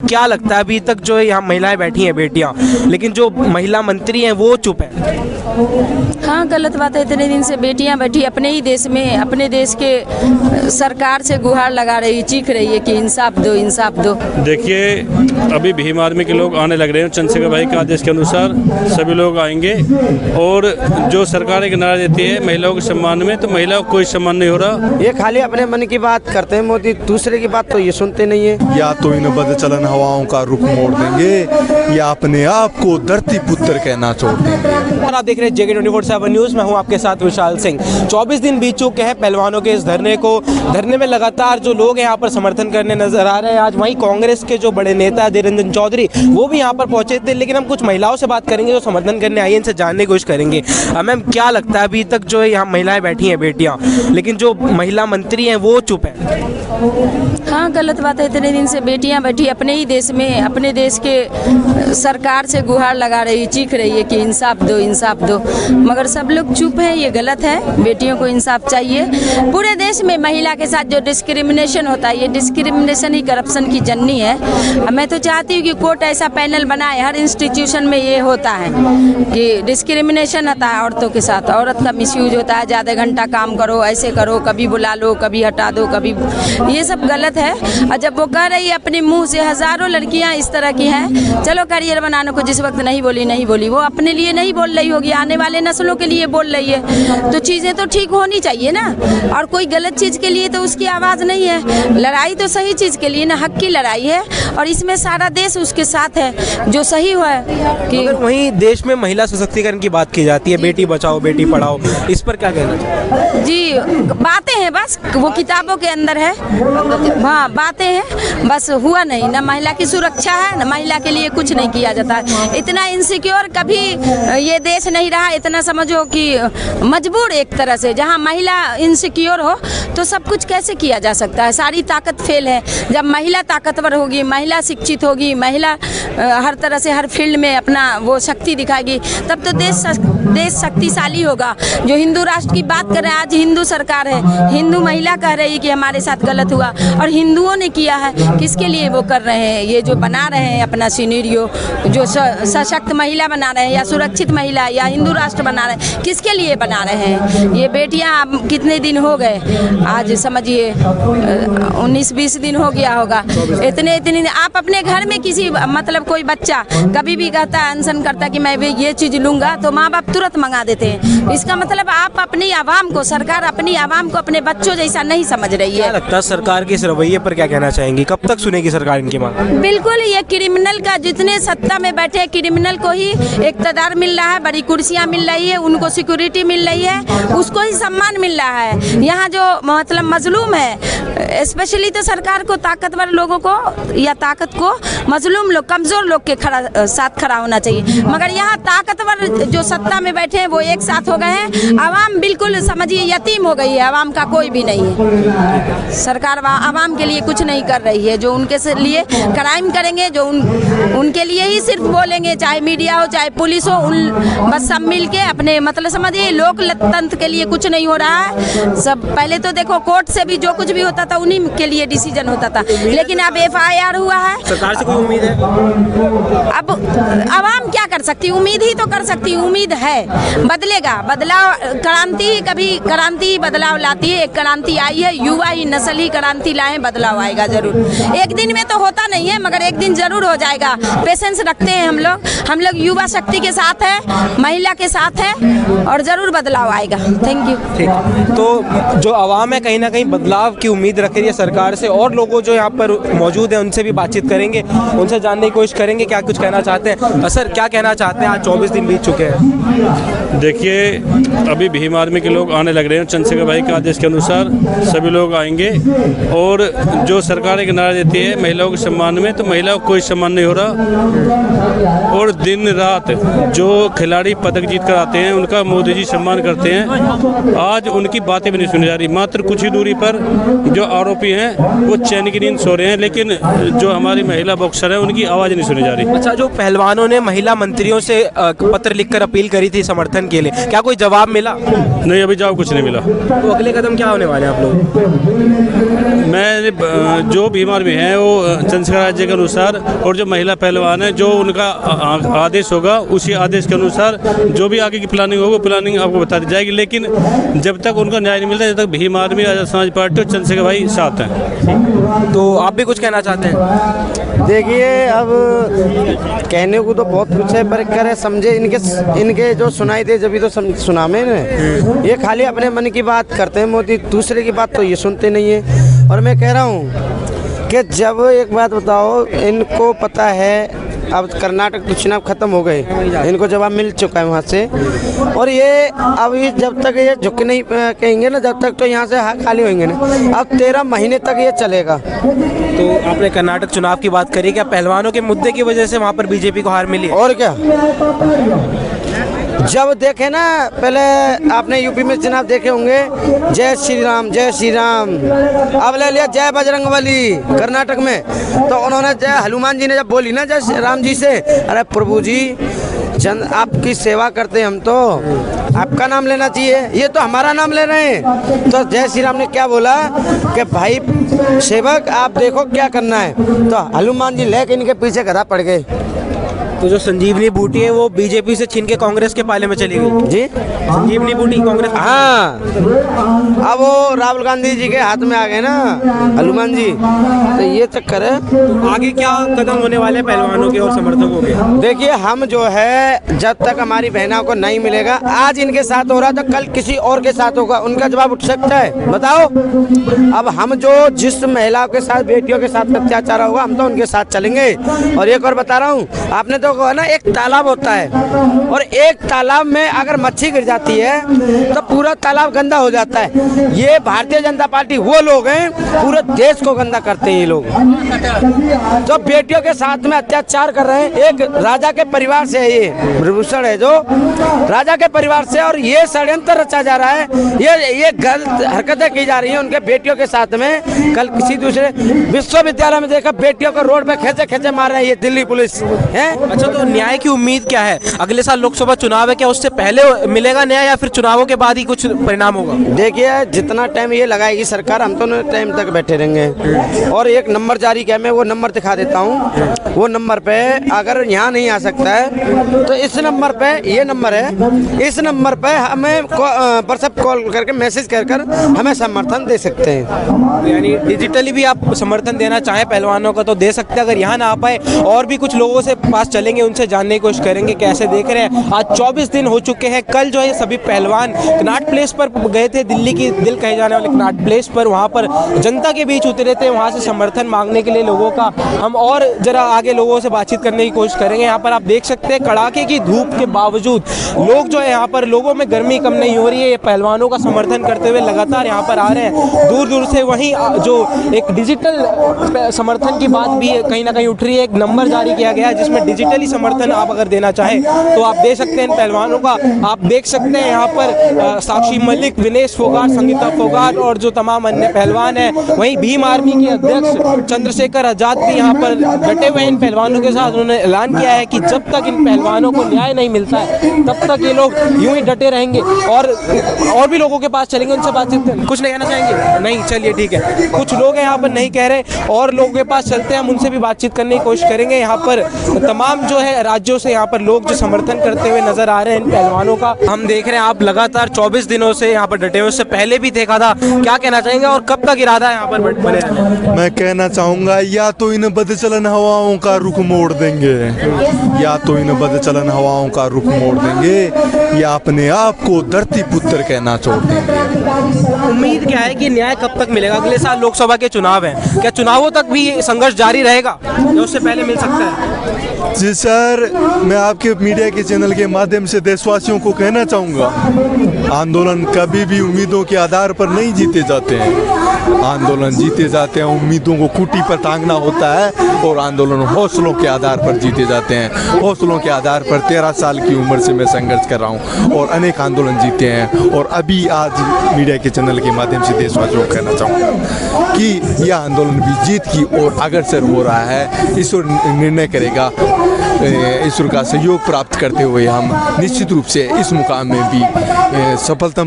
क्या लगता है अभी तक जो है यहाँ महिलाएं बैठी हैं बेटियां, लेकिन जो महिला मंत्री हैं वो चुप है। हाँ, गलत बात है। इतने दिन से बेटियां बैठी अपने ही देश में, अपने देश के सरकार से गुहार लगा रही, चीख रही है कि इंसाफ दो, इंसाफ दो। देखिए, अभी भीम आर्मी के लोग आने लग रहे हैं। चंद्रशेखर भाई के आदेश के अनुसार सभी लोग आएंगे और जो सरकार एक नारा देती है महिलाओं के सम्मान में, तो महिलाओं को कोई सम्मान नहीं हो रहा। ये खाली अपने मन की बात करते हैं मोदी, दूसरे की बात तो ये सुनते नहीं है। या तो इन बदचलन हवाओं का रुख मोड़ देंगे या अपने आप को धरती पुत्र कहना छोड़ देंगे। और आप देख रहे हैं JK24/7 न्यूज़। मैं हूं आपके साथ विशाल सिंह। 24 दिन बीत चुके हैं पहलवानों के इस धरने में लगातार जो लोग यहाँ पर समर्थन करने नजर आ रहे हैं। आज वहीं कांग्रेस के जो बड़े नेता अधीर रंजन चौधरी वो भी यहाँ पर पहुंचे थे, लेकिन हम कुछ महिलाओं से बात करेंगे जो समर्थन करने आई हैं, इनसे जानने की कोशिश करेंगे। मैम, क्या लगता है अभी तक जो है यहाँ महिलाएं बैठी हैं बेटियां, लेकिन जो महिला मंत्री हैं वो चुप है। हाँ, गलत बात है। इतने दिन से बेटियां बैठी अपने ही देश में, अपने देश के सरकार से गुहार लगा रही, चीख रही है कि इंसाफ दो, इंसाफ दो, मगर सब लोग चुप हैं। ये गलत है। बेटियों को इंसाफ चाहिए। पूरे देश में महिला के साथ जो डिस्क्रिमिनेशन होता है, ये डिस्क्रिमिनेशन ही करप्शन की जननी है। मैं तो चाहती हूँ कि कोर्ट ऐसा पैनल बनाए, हर इंस्टीट्यूशन में ये होता है कि डिस्क्रिमिनेशन होता है औरतों के साथ, औरत का मिसयूज होता है, ज़्यादा घंटा काम करो, ऐसे करो, कभी बुला लो, कभी हटा दो, कभी, ये सब गलत है। और जब वो कह रही है अपने मुंह से, हजारों लड़कियां इस तरह की हैं, चलो करियर बनाने को जिस वक्त नहीं बोली, वो अपने लिए नहीं बोल रही होगी, आने वाले नस्लों के लिए बोल रही है, तो चीज़ें तो ठीक होनी चाहिए ना। और कोई गलत चीज़ के लिए तो उसकी आवाज़ नहीं है। लड़ाई तो सही चीज़ के लिए ना, हक की लड़ाई है, और इसमें सारा देश उसके साथ है जो सही हुआ है। कि वहीं देश में महिला सशक्तिकरण की बात की जाती है, बेटी बचाओ बेटी पढ़ाओ, इस पर क्या कहना चाहिए? जी, बातें हैं बस, वो किताबों के अंदर है। हाँ, बातें हैं बस, हुआ नहीं। ना महिला की सुरक्षा है, ना महिला के लिए कुछ नहीं किया जाता है। इतना इनसिक्योर कभी ये देश नहीं रहा। इतना समझो कि मजबूर एक तरह से, जहाँ महिला इनसिक्योर हो तो सब कुछ कैसे किया जा सकता है। सारी ताकत फेल है। जब महिला ताकतवर होगी, महिला शिक्षित होगी, महिला हर तरह से हर फील्ड में अपना वो शक्ति दिखाएगी, तब तो देश शक्तिशाली होगा। जो हिंदू राष्ट्र की बात कर रहे हैं, आज हिंदू सरकार है, हिंदू महिला कह रही है कि हमारे साथ गलत हुआ, और हिंदुओं ने किया है। किसके लिए वो कर रहे हैं? ये जो बना रहे हैं अपना सिनेरियो, जो सशक्त महिला बना रहे हैं, या सुरक्षित महिला, या हिंदू राष्ट्र बना रहे हैं, किसके लिए बना रहे हैं? ये बेटियां कितने दिन हो गए, आज समझिए 19-20 दिन हो गया होगा। इतने आप अपने घर में किसी, मतलब कोई बच्चा कभी भी कहता है, अनशन करता कि मैं भी ये चीज़ लूँगा, तो माँ बाप तुरंत मंगा देते हैं। इसका मतलब आप अपनी आवाम को, सरकार अपनी आवाम को अपने बच्चों जैसा नहीं समझ रही है। क्या लगता है सरकार के इस रवैये पर क्या कहना चाहेंगी? कब तक सुनेगी सरकार इनकी मांग? बिल्कुल, ये क्रिमिनल का, जितने सत्ता में बैठे क्रिमिनल को ही इक़्तिदार मिल रहा है, बड़ी कुर्सियां मिल रही है, उनको सिक्योरिटी मिल रही है, उसको ही सम्मान मिल रहा है। यहाँ जो मतलब मजलूम है, स्पेशली तो सरकार को ताकतवर लोगों को, या ताकत को मजलूम लोग, कमज़ोर लोग के साथ खड़ा होना चाहिए। मगर यहाँ ताकतवर जो सत्ता में बैठे हैं वो एक साथ हो गए हैं। आवाम बिल्कुल समझिए यतीम हो गई है। आवाम का कोई भी नहीं है। सरकार आवाम के लिए कुछ नहीं कर रही है। जो उनके लिए क्राइम करेंगे, जो उनके लिए ही सिर्फ बोलेंगे, चाहे मीडिया हो चाहे पुलिस हो, बस सब मिल के अपने, मतलब समझिए लोकतंत्र के लिए कुछ नहीं हो रहा है। सब पहले तो देखो, कोर्ट से भी जो कुछ भी होता था उन्हीं के लिए डिसीजन होता था, लेकिन अब FIR हुआ है। सरकार से कोई उम्मीद है? अब आवाम क्या कर सकती? उम्मीद ही तो कर सकती, उम्मीद है बदलेगा। बदलाव, क्रांति, कभी क्रांति बदलाव लाती है। एक क्रांति आई है, युवा ही नस्ल ही क्रांति लाए, बदलाव आएगा जरूर। एक दिन में तो होता नहीं है, मगर एक दिन जरूर हो जाएगा। पेशेंस रखते हैं हम लोग युवा शक्ति के साथ है, महिला के साथ है, और जरूर बदलाव आएगा। Thank you. ठीक, तो जो आवाम है कहीं ना कहीं बदलाव की उम्मीद रख रही है सरकार से, और लोगों जो यहाँ पर मौजूद हैं उनसे भी बातचीत करेंगे, उनसे जानने की कोशिश करेंगे क्या कुछ कहना चाहते हैं। सर, क्या कहना चाहते हैं? आज 24 दिन बीत चुके हैं। देखिए, अभी भीम आर्मी के लोग आने लग रहे हैं। चंद्रशेखर भाई के आदेश के अनुसार सभी लोग आएंगे और जो सरकार एक नारा देती है महिलाओं के सम्मान में, तो महिलाओं को कोई सम्मान नहीं हो रहा। और दिन रात जो खिलाड़ी पदक जीत कर आते हैं उनका मोदी जी सम्मान करते हैं। आज उनकी बातें भी नहीं सुनी जा रही। मात्र कुछ ही दूरी पर जो आरोपी हैं वो चैन की नींद सो रहे हैं, लेकिन जो हमारी महिला बॉक्सर है उनकी आवाज़ नहीं सुनी जा रही। अच्छा, जो पहलवानों ने महिला मंत्रियों से पत्र लिखकर अपील करी थी समर्थन के लिए, क्या कोई जवाब मिला? नहीं, अभी जवाब कुछ नहीं मिला। तो अगले कदम क्या होने वाले हैं आप लोग? मैं जो भीम आर्मी है वो चंद्रशेखर चंद्रशेखर राज्य के अनुसार, और जो महिला पहलवान है जो उनका आदेश होगा उसी आदेश के अनुसार जो भी आगे की प्लानिंग होगी प्लानिंग आपको बता दी जाएगी। लेकिन जब तक उनका न्याय नहीं मिलता, जब तक भीम आर्मी, आजाद समाज पार्टी और चंद्रशेखर भाई साथ हैं। तो आप भी कुछ कहना चाहते हैं? देखिए, अब कहने को तो बहुत कुछ है, पर करे समझे इनके जो सुनाई दे जब तो सुना में ये खाली अपने मन की बात करते हैं मोदी, दूसरे की बात तो ये सुनते नहीं है। और मैं कह रहा हूँ कि जब एक बात बताओ, इनको पता है अब कर्नाटक के चुनाव खत्म हो गए, इनको जवाब मिल चुका है वहाँ से, और ये अब जब तक ये झुक नहीं कहेंगे ना, जब तक तो यहाँ से हाथ खाली होंगे ना। अब 13 महीने तक ये चलेगा। तो आपने कर्नाटक चुनाव की बात करी, क्या पहलवानों के मुद्दे की वजह से वहाँ पर बीजेपी को हार मिली? और क्या, जब देखे ना, पहले आपने यूपी में चुनाव देखे होंगे, जय श्री राम जय श्री राम, अब ले लिया जय बजरंगबली कर्नाटक में। तो उन्होंने जय हनुमान जी ने जब बोली ना जय राम जी से, अरे प्रभु जी आपकी सेवा करते हैं हम, तो आपका नाम लेना चाहिए, ये तो हमारा नाम ले रहे हैं। तो जय श्री राम ने क्या बोला कि भाई सेवक आप देखो क्या करना है, तो हनुमान जी लेके इनके पीछे गधा पड़ गए। तो जो संजीवनी बूटी है वो बीजेपी से छीन के कांग्रेस के पाले में चली गई जी। संजीवनी बूटी कांग्रेस, हाँ, अब वो राहुल गांधी जी के हाथ में आ गए ना हनुमान जी, तो ये चक्कर है। तो आगे क्या कदम होने वाले पहलवानों के और समर्थकों के? देखिए, हम जो है जब तक हमारी बहनों को नहीं मिलेगा, आज इनके साथ हो रहा तो कल किसी और के साथ होगा, उनका जवाब उठ सकता है, बताओ। अब हम जो जिस महिलाओं के साथ, बेटियों के साथ अत्याचार होगा, हम तो उनके साथ चलेंगे। और एक और बता रहा हूँ, आपने तो कहा ना एक तालाब होता है, और एक तालाब में अगर मच्छी गिर जाती है तो पूरा तालाब गंदा हो जाता है। ये भारतीय जनता पार्टी वो लोग हैं, पूरे देश को गंदा करते हैं ये लोग, जो बेटियों के साथ में अत्याचार कर रहे हैं। एक राजा के परिवार से है, ये विभूषण है जो राजा के परिवार से, और ये षड्यंत्र रचा जा रहा है, ये गलत हरकतें की जा रही हैं उनके बेटियों के साथ में। कल किसी दूसरे विश्वविद्यालय में देखा, बेटियों को रोड पे खींचे खींचे मार रहे हैं ये दिल्ली पुलिस है। अच्छा, तो न्याय की उम्मीद क्या है? अगले साल लोकसभा चुनाव है, क्या उससे पहले मिलेगा न्याय या फिर चुनावों के बाद ही कुछ परिणाम होगा? देखिए, जितना टाइम ये लगाएगी सरकार, हम तो टाइम तक बैठे रहेंगे। और एक नंबर जारी किया, मैं वो नंबर दिखा देता हूँ। वो नंबर पे अगर यहाँ नहीं आ सकता है तो इस नंबर पे, ये नंबर है, इस नंबर पे हमें व्हाट्सएप कॉल करके मैसेज कर हमें समर्थन दे सकते हैं। यानी डिजिटली भी आप समर्थन देना चाहें पहलवानों का तो दे सकते हैं। अगर यहाँ ना आ पाए, और भी कुछ लोगों से पास चलेंगे, उनसे जानने की कोशिश करेंगे कैसे देख रहे हैं। आज 24 दिन हो चुके हैं। कल जो है सभी पहलवान कनॉट प्लेस पर गए थे, दिल्ली की दिल कहे जाने वाले कनॉट प्लेस पर, वहाँ पर जनता के बीच उतरे थे, वहाँ से समर्थन मांगने के लिए लोगों का। हम और जरा आगे लोगों से बातचीत करने की कोशिश करेंगे। यहाँ पर आप देख सकते हैं कड़ाके की धूप के बावजूद लोग जो है, यहाँ पर लोगों में गर्मी कम नहीं हो रही है। ये पहलवानों का समर्थन करते हुए लगातार यहाँ पर आ रहे हैं दूर दूर से। वहीं जो एक डिजिटल समर्थन की बात भी कहीं ना कहीं उठ रही है। एक नंबर जारी किया गया है जिसमें डिजिटली समर्थन आप अगर देना चाहें तो आप दे सकते हैं इन पहलवानों का। आप देख सकते हैं यहाँ पर साक्षी मलिक, विनेश फोगाट, संगीता फोगाट और जो तमाम अन्य पहलवान हैं। वहीं भीम आर्मी के अध्यक्ष चंद्रशेखर आजाद भी यहाँ पर डटे हुए इन पहलवानों के साथ। उन्होंने ऐलान किया है कि जब तक इन पहलवानों को न्याय नहीं मिलता है तब तक ये लोग यूं ही डटे रहेंगे। और भी लोगों के पास चलेंगे, उनसे बातचीत करेंगे। कुछ नहीं कहना चाहेंगे? नहीं, चलिए ठीक है। कुछ लोग हैं यहाँ पर नहीं कह रहे, और लोगों के पास चलते हैं, हम उनसे भी बातचीत करने की कोशिश करेंगे। यहाँ पर तमाम जो है राज्यों से यहाँ पर लोग जो समर्थन करते हुए नजर आ रहे हैं इन पहलवानों का। हम देख रहे हैं आप लगातार 24 दिनों से यहाँ पर डटे हुए, उससे पहले भी देखा था। क्या कहना चाहेंगे और कब तक इरादा है यहाँ पर बने रहने? मैं कहना चाहूँगा, या तो इन बदचलन हवाओं का रुख मोड़ देंगे, या तो इन बदचलन हवाओं का रुख मोड़ देंगे, या अपने आप को धरती पुत्र कहना छोड़ देंगे। उम्मीद क्या है कि न्याय कब तक मिलेगा? अगले साल लोकसभा के चुनाव हैं, क्या चुनावों तक भी संघर्ष जारी रहेगा या उससे पहले मिल सकता है? जी सर, मैं आपके मीडिया के चैनल के माध्यम से देशवासियों को कहना चाहूँगा, आंदोलन कभी भी उम्मीदों के आधार पर नहीं जीते जाते हैं। आंदोलन जीते जाते हैं, उम्मीदों को कुटी पर टांगना होता है, और आंदोलन हौसलों के आधार पर जीते जाते हैं। हौसलों के आधार पर 13 साल की उम्र से मैं संघर्ष कर रहा हूँ और अनेक आंदोलन जीते हैं। और अभी आज मीडिया के चैनल के माध्यम से देशवासियों को कहना चाहूँगा कि यह आंदोलन भी जीत की ओर अग्रसर हो रहा है। ईश्वर निर्णय करेगा, ईश्वर का सहयोग प्राप्त करते हुए हम निश्चित रूप से इस मुकाम में भी सफलता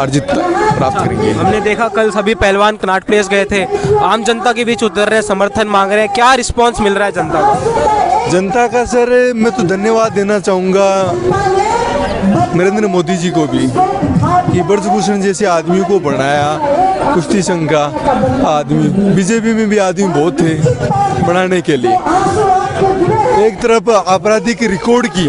अर्जित प्राप्त करेंगे। हमने देखा कल सभी पहलवान कनॉट प्लेस गए थे, आम जनता के बीच उतर रहे हैं, समर्थन मांग रहे हैं, क्या रिस्पांस मिल रहा है जनता को? जनता का सर मैं तो धन्यवाद देना चाहूँगा नरेंद्र मोदी जी को भी कि ब्रजभूषण जैसे आदमी को बनाया, कुश्ती संघ का आदमी, बीजेपी में भी आदमी बहुत थे बनाने के लिए। एक तरफ आपराधिक रिकॉर्ड की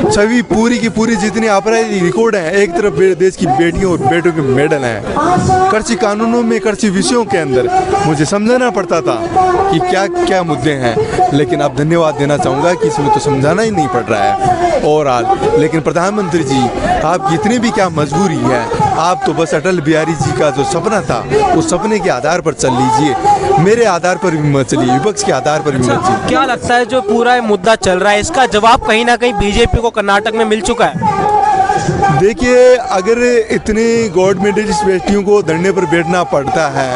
छवि पूरी की पूरी जितनी आपराधिक रिकॉर्ड है, एक तरफ देश की बेटियों और बेटों के मेडल हैं। कृषि कानूनों में, कृषि विषयों के अंदर मुझे समझाना पड़ता था कि क्या क्या मुद्दे हैं, लेकिन अब धन्यवाद देना चाहूँगा कि इसमें तो समझाना ही नहीं पड़ रहा है ओवरऑल। लेकिन प्रधानमंत्री जी, आपकी इतनी भी क्या मजबूरी है, आप तो बस अटल बिहारी जी का जो सपना था उस सपने के आधार पर चल लीजिए, मेरे आधार पर भी मत चलिए, विपक्ष के आधार पर भी मत चलिए। क्या लगता है जो पूरा मुद्दा चल रहा है इसका जवाब कहीं ना कहीं बीजेपी को कर्नाटक में मिल चुका है? देखिए, अगर इतनी गोल्ड मेडलिस्ट बेटियों को धरने पर बैठना पड़ता है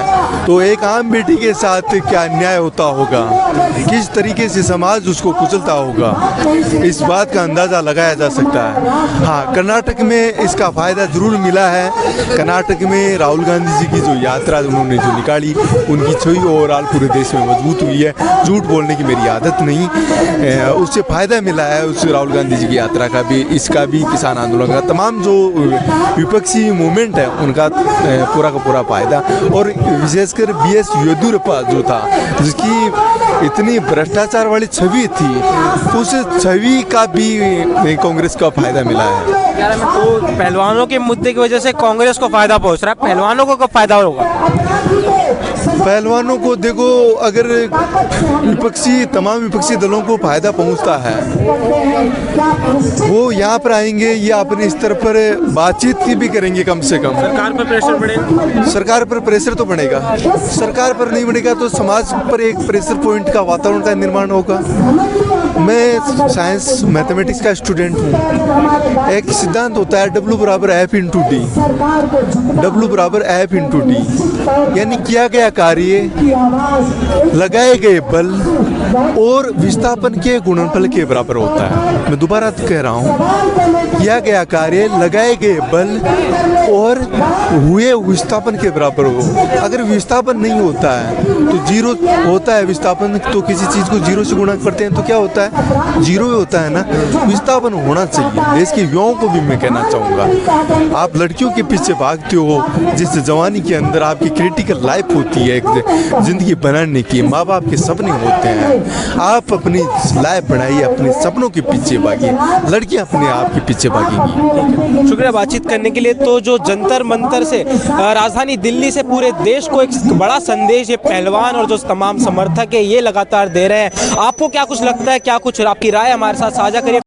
तो एक आम बेटी के साथ क्या अन्याय होता होगा, किस तरीके से समाज उसको कुचलता होगा, इस बात का अंदाज़ा लगाया जा सकता है। हाँ, कर्नाटक में इसका फ़ायदा ज़रूर मिला है। कर्नाटक में राहुल गांधी जी की जो यात्रा उन्होंने जो निकाली, उनकी छवि ओवरऑल पूरे देश में मजबूत हुई है। झूठ बोलने की मेरी आदत नहीं, उससे फ़ायदा मिला है, उस राहुल गांधी जी की यात्रा का भी, इसका भी, किसान आंदोलन का, तमाम जो विपक्षी मूवमेंट है उनका पूरा का पूरा फायदा। और विशेषकर बीएस येदियुरप्पा जो था, जिसकी इतनी भ्रष्टाचार वाली छवि थी, उस छवि का भी कांग्रेस का फायदा मिला है। तो पहलवानों के मुद्दे की वजह से कांग्रेस को फायदा पहुंच रहा है, पहलवानों को कब फायदा होगा? पहलवानों को देखो, अगर तमाम विपक्षी दलों को फायदा पहुंचता है, वो यहाँ पर आएंगे या अपने स्तर पर बातचीत की भी करेंगे। कम से कम सरकार पर प्रेशर बढ़ेगा। सरकार पर प्रेशर तो बढ़ेगा, सरकार पर नहीं बढ़ेगा तो समाज पर एक प्रेशर पॉइंट का वातावरण का निर्माण होगा। मैं साइंस मैथमेटिक्स का स्टूडेंट हूँ। एक सिद्धांत होता है W = F/D, W = F/D, यानी किया गया कार्य, लगाए गए बल और विस्थापन के गुणनफल के बराबर होता है। मैं दोबारा कह रहा हूँ, किया गया कार्य, लगाए गए बल और हुए विस्थापन के बराबर हो। अगर विस्थापन नहीं होता है तो जीरो होता है, विस्थापन तो किसी चीज़ को जीरो से गुणा करते हैं तो क्या होता है, जीरो होता है ना। विस्थापन होना चाहिए। देश के युवाओं को भी मैं कहना चाहूँगा, आप लड़कियों के पीछे भागते हो, जिस जवानी के अंदर आपकी क्रिटिकल लाइफ होती है, एक ज़िंदगी बनाने की, माँ बाप के सपने होते हैं, आप अपनी लाइफ बनाइए, अपने सपनों के पीछे भागिए, लड़कियाँ अपने आप के पीछे भागेंगी। शुक्रिया बातचीत करने के लिए। तो जो जंतर मंतर से राजधानी दिल्ली से पूरे देश को एक बड़ा संदेश ये पहलवान और जो तमाम समर्थक है ये लगातार दे रहे हैं। आपको क्या कुछ लगता है, क्या कुछ आपकी राय हमारे साथ साझा करिए।